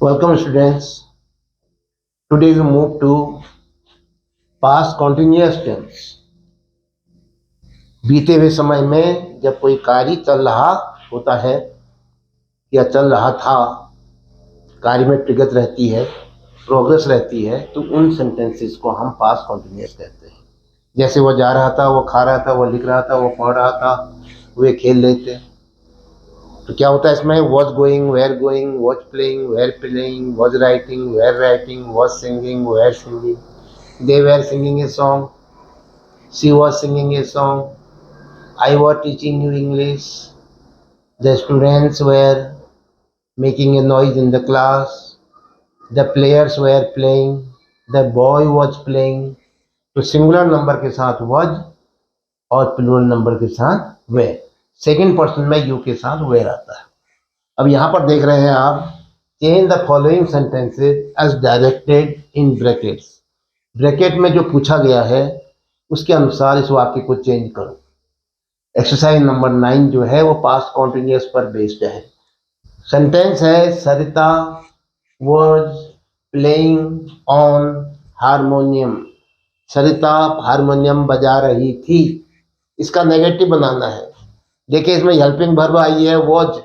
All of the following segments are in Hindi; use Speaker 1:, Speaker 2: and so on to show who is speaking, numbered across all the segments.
Speaker 1: Welcome students. Today we move to past continuous tense. बीते हुए समय में जब कोई कार्य चल रहा होता है या चल रहा था, कार्य में प्रगति रहती है, प्रोग्रेस रहती है, तो उन सेंटेंसेस को हम पास्ट कंटिन्यूअस कहते हैं। जैसे वो जा रहा था, वो खा रहा था, वो लिख रहा था, वो पढ़ रहा था, वे खेल रहे थे। तो क्या होता है इसमें? Was going, was playing, were playing, was writing, were writing, was singing, were singing, they were singing a song, she was singing a song, I was teaching you English, the students were making a noise in the class, the players were playing, the boy was playing। तो सिंगुलर नंबर के साथ was और प्लूरल नंबर के साथ were, सेकेंड पर्सन में यू के साथ were आता है। अब यहाँ पर देख रहे हैं आप, change the following sentences as directed in brackets. Bracket में जो पूछा गया है उसके अनुसार इस वाक्य को चेंज करो। एक्सरसाइज नंबर 9 जो है वो पास्ट कॉन्टिन्यूअस पर बेस्ड है। सेंटेंस है Sarita was playing on harmonium. Sarita harmonium बजा रही थी। इसका नेगेटिव बनाना है। देखिए इसमें हेल्पिंग वर्ब आई है वाज,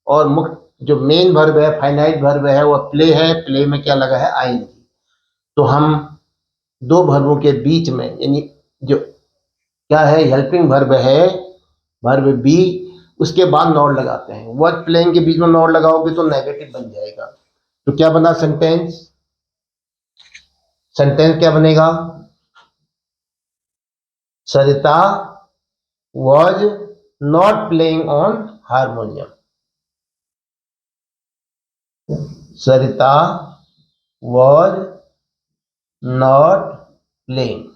Speaker 1: और मुख्य जो मेन वर्ब है, फाइनाइट वर्ब है, वो प्ले है। प्ले में क्या लगा है? आईएनजी। तो हम दो वर्बों के बीच में, यानी जो क्या है, हेल्पिंग वर्ब है, वर्ब बी, उसके बाद नॉट लगाते हैं। वाज प्लेइंग के बीच में नॉट लगाओगे तो नेगेटिव बन जाएगा। तो क्या बना सेंटेंस? सेंटेंस क्या बनेगा? Sarita was not playing on harmonium. Sarita was not playing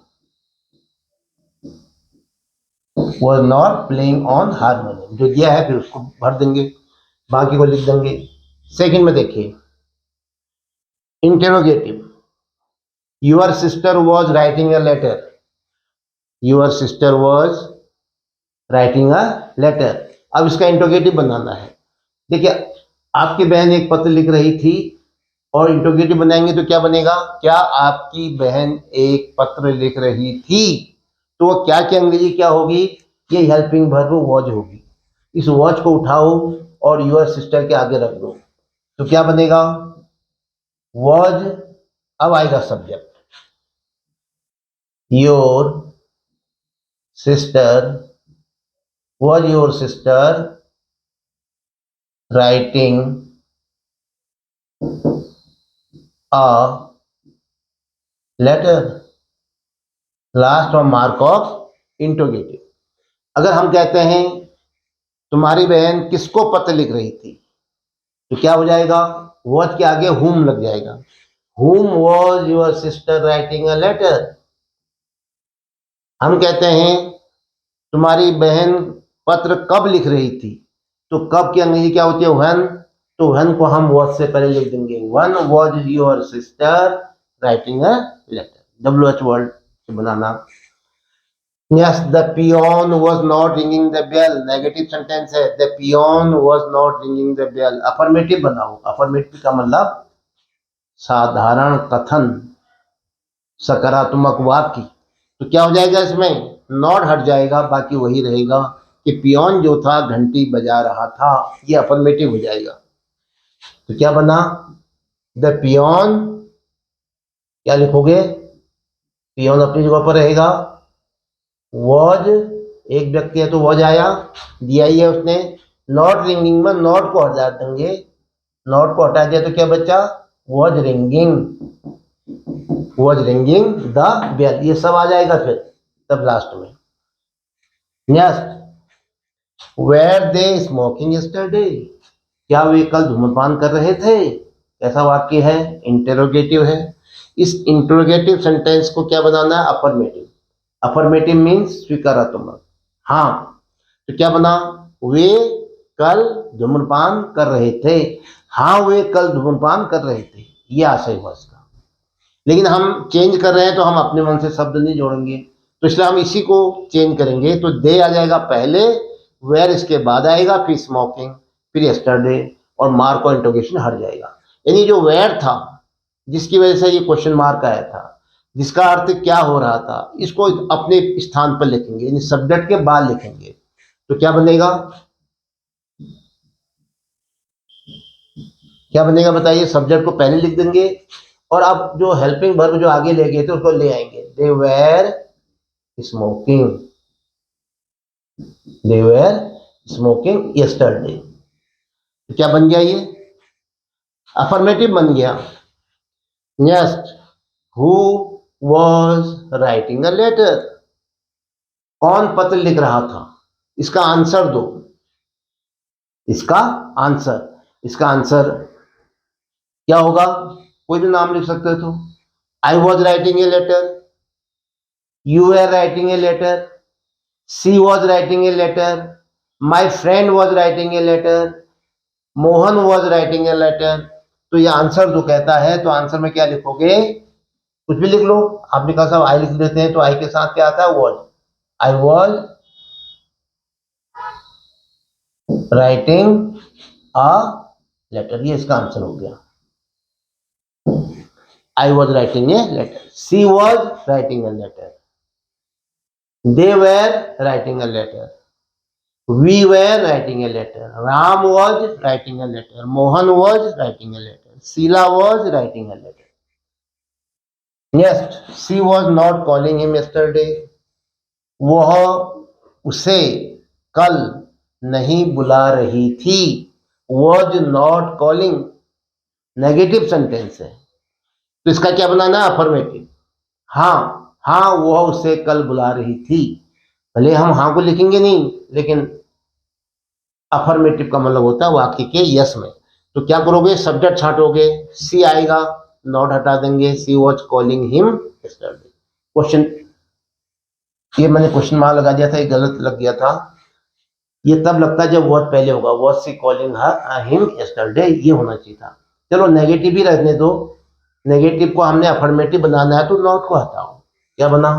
Speaker 1: was not playing on harmonium. जो दिया है फिर उसको भर देंगे, बाकी को लिख देंगे। सेकंड में देखिए interrogative, your sister was writing a letter. Your sister was writing a letter. अब इसका इंटरोगेटिव बनाना है। देखिए आपकी बहन एक पत्र लिख रही थी, और इंटरोगेटिव बनाएंगे तो क्या बनेगा? क्या आपकी बहन एक पत्र लिख रही थी? तो वो क्या की अंग्रेजी क्या होगी? ये हेल्पिंग वर्ब वाज होगी। इस वाज को उठाओ और योर सिस्टर के आगे रख दो, तो क्या बनेगा? वाज। अब आएगा subject, your sister, was your sister writing a letter. Last और मार्क ऑफ इंटरोगेटिव। अगर हम कहते हैं तुम्हारी बहन किसको पत्र लिख रही थी, तो क्या हो जाएगा? वाज के आगे हुम लग जाएगा। Whom was your sister writing a letter. हम कहते हैं तुम्हारी बहन पत्र कब लिख रही थी, तो कब की अंग्रेजी क्या होती है? व्हेन। तो व्हेन को हम वाज से पहले लिख देंगे। When was your sister writing a letter. WH word से बनाना। Yes, the peon was not ringing the bell. Negative sentence है। The peon was not ringing the bell. Affirmative बनाओ। अफर्मेटिव का मतलब साधारण कथन, सकारात्मक वाक्य। तो क्या हो जाएगा इसमें? नॉट हट जाएगा, बाकी वही रहेगा कि पियोन जो था घंटी बजा रहा था। ये अफर्मेटिव हो जाएगा। तो क्या बना? द पियोन, क्या लिखोगे? पियोन अपनी जगह पर रहेगा। वॉज एक व्यक्ति है तो वॉज आया, दिया ही है उसने। नॉट रिंगिंग में नॉट को हटा देंगे। नॉट को हटा दिया तो क्या बचा? Was ringing, was ringing the bell. ये सब आ जाएगा फिर तब लास्ट में। Next, were they smoking yesterday. क्या वे कल धूम्रपान कर रहे थे? ऐसा वाक्य है, इंटेरोगेटिव है। इस इंटेरोगेटिव सेंटेंस को क्या बनाना है? अफर्मेटिव। अफर्मेटिव मीन्स स्वीकारात्मक। हाँ, तो क्या बना? वे कल धूम्रपान कर रहे थे। हाँ, वे कल धूम्रपान कर रहे थे, ये आशय हुआ इसका। लेकिन हम चेंज कर रहे हैं तो हम अपने मन से शब्द नहीं जोड़ेंगे, तो इसलिए हम इसी को चेंज करेंगे। तो दे आ जाएगा पहले, वेयर इसके बाद आएगा, फिर स्मोकिंग, फिर यस्टरडे, और मार्क और इंटरोगेशन हट जाएगा। यानी जो वेयर था जिसकी वजह से ये क्वेश्चन मार्क आया था, जिसका अर्थ क्या हो रहा था, इसको अपने स्थान पर लिखेंगे, यानी सब्जेक्ट के बाद लिखेंगे। तो क्या बनेगा, क्या बनेगा बताइए। सब्जेक्ट को पहले लिख देंगे और अब जो हेल्पिंग वर्ब जो आगे ले गए थे उसको ले आएंगे। They were smoking, they were smoking yesterday. क्या बन गया ये, अफर्मेटिव बन गया। Next, who was writing a letter, कौन पत्र लिख रहा था, इसका आंसर दो, इसका आंसर क्या होगा, कोई भी नाम लिख सकते हो। तो I was writing a letter, you are writing a letter, she was writing a letter, my friend was writing a letter, Mohan was writing a letter. तो ये आंसर जो कहता है, तो आंसर में क्या लिखोगे, कुछ भी लिख लो। आपने कहा साहब आई लिख देते हैं, तो आई के साथ क्या आता है, was. I was writing a letter, ये इसका आंसर हो गया। I was writing a letter. She was writing a letter. They were writing a letter. We were writing a letter. Ram was writing a letter. Mohan was writing a letter. Sheila was writing a letter. Next, she was not calling him yesterday. वह उसे कल नहीं बुला रही थी। Was not calling negative sentence है, तो इसका क्या बनाना है, अफर्मेटिव। हाँ वह उसे कल बुला रही थी, भले हम हाँ को लिखेंगे नहीं, लेकिन अफर्मेटिव का मतलब होता है वाक्य के यस में। तो क्या करोगे, सब्जेक्ट छांटोगे, सी आएगा, नॉट हटा देंगे, she was calling him yesterday. Question, ये मैंने क्वेश्चन मार्क लगा दिया था, ये गलत लग गया था। ये तब लगता है जब वॉज पहले होगा, was she calling him yesterday, ये होना चाहिए था। चलो नेगेटिव ही रहने दो, नेगेटिव को हमने अफर्मेटिव बनाना है, तो नॉट को हटाओ। क्या बना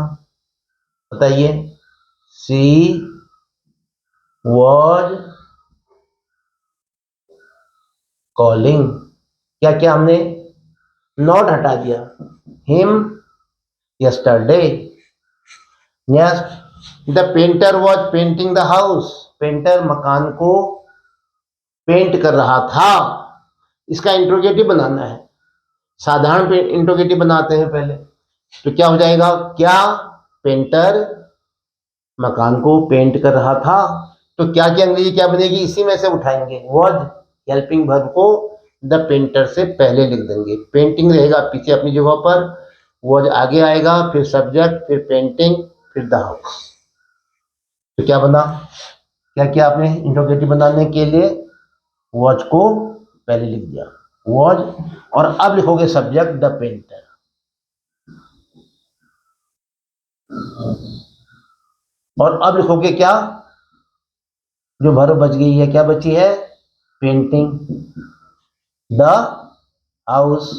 Speaker 1: बताइए, सी वॉज कॉलिंग, क्या क्या हमने नॉट हटा दिया, him yesterday. Next, the painter was painting the house, painter मकान को पेंट कर रहा था। इसका इंट्रोगेटिव बनाना है, साधारण इंट्रोगेटिव बनाते हैं पहले। तो क्या हो जाएगा, क्या पेंटर मकान को पेंट कर रहा था। तो क्या क्या अंग्रेजी क्या बनेगी, इसी में से उठाएंगे। वॉज हेल्पिंग वर्ब को द पेंटर से पहले लिख देंगे, पेंटिंग रहेगा पीछे अपनी जगह पर, वॉज आगे आएगा, फिर सब्जेक्ट, फिर पेंटिंग, फिर द हाउस। तो क्या बना, क्या क्या आपने इंट्रोगेटिव बनाने के लिए वॉज को पहले लिख दिया, वॉज, और अब लिखोगे सब्जेक्ट द पेंटर। और अब लिखोगे क्या, जो वर्ब बच गई है, क्या बची है, पेंटिंग द हाउस।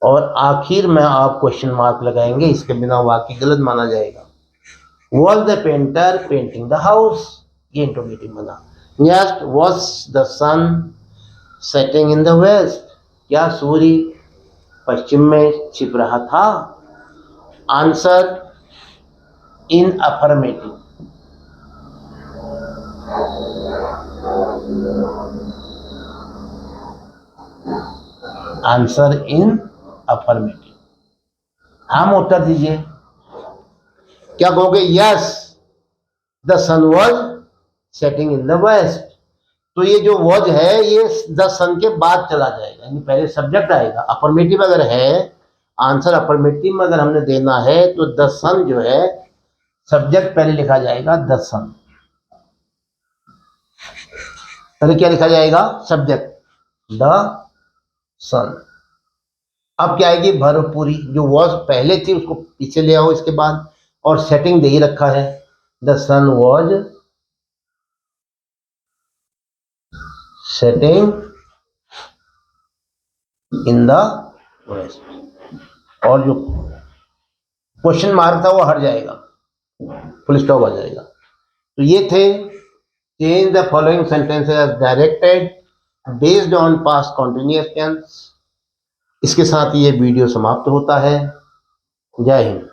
Speaker 1: और आखिर में आप क्वेश्चन मार्क लगाएंगे, इसके बिना वाक्य गलत माना जाएगा। Was the painter painting the house, ये इंट्रोगेटिव बना। Next, was the sun setting in the west, क्या सूर्य पश्चिम में छिप रहा था। Answer in affirmative, answer in affirmative. हम उत्तर दीजिए, क्या कहोगे, yes the sun was setting in the west. तो ये जो वॉज है ये द सन के बाद चला जाएगा, यानी पहले सब्जेक्ट आएगा। अफर्मेटिव अगर है, आंसर अफर्मेटिव में अगर हमने देना है, तो द सन जो है सब्जेक्ट पहले लिखा जाएगा, द सन पहले क्या लिखा जाएगा, सब्जेक्ट द सन। अब क्या आएगी, वर्ब पूरी, जो वॉज पहले थी उसको पीछे ले आओ इसके बाद, और सेटिंग दे ही रखा है, the sun was setting in the west, और जो क्वेश्चन मार्क था वो हट जाएगा, फुल स्टॉप आ जाएगा। तो ये थे change the following sentences as directed, based on past continuous tense. इसके साथ ये वीडियो समाप्त होता है। जय हिंद।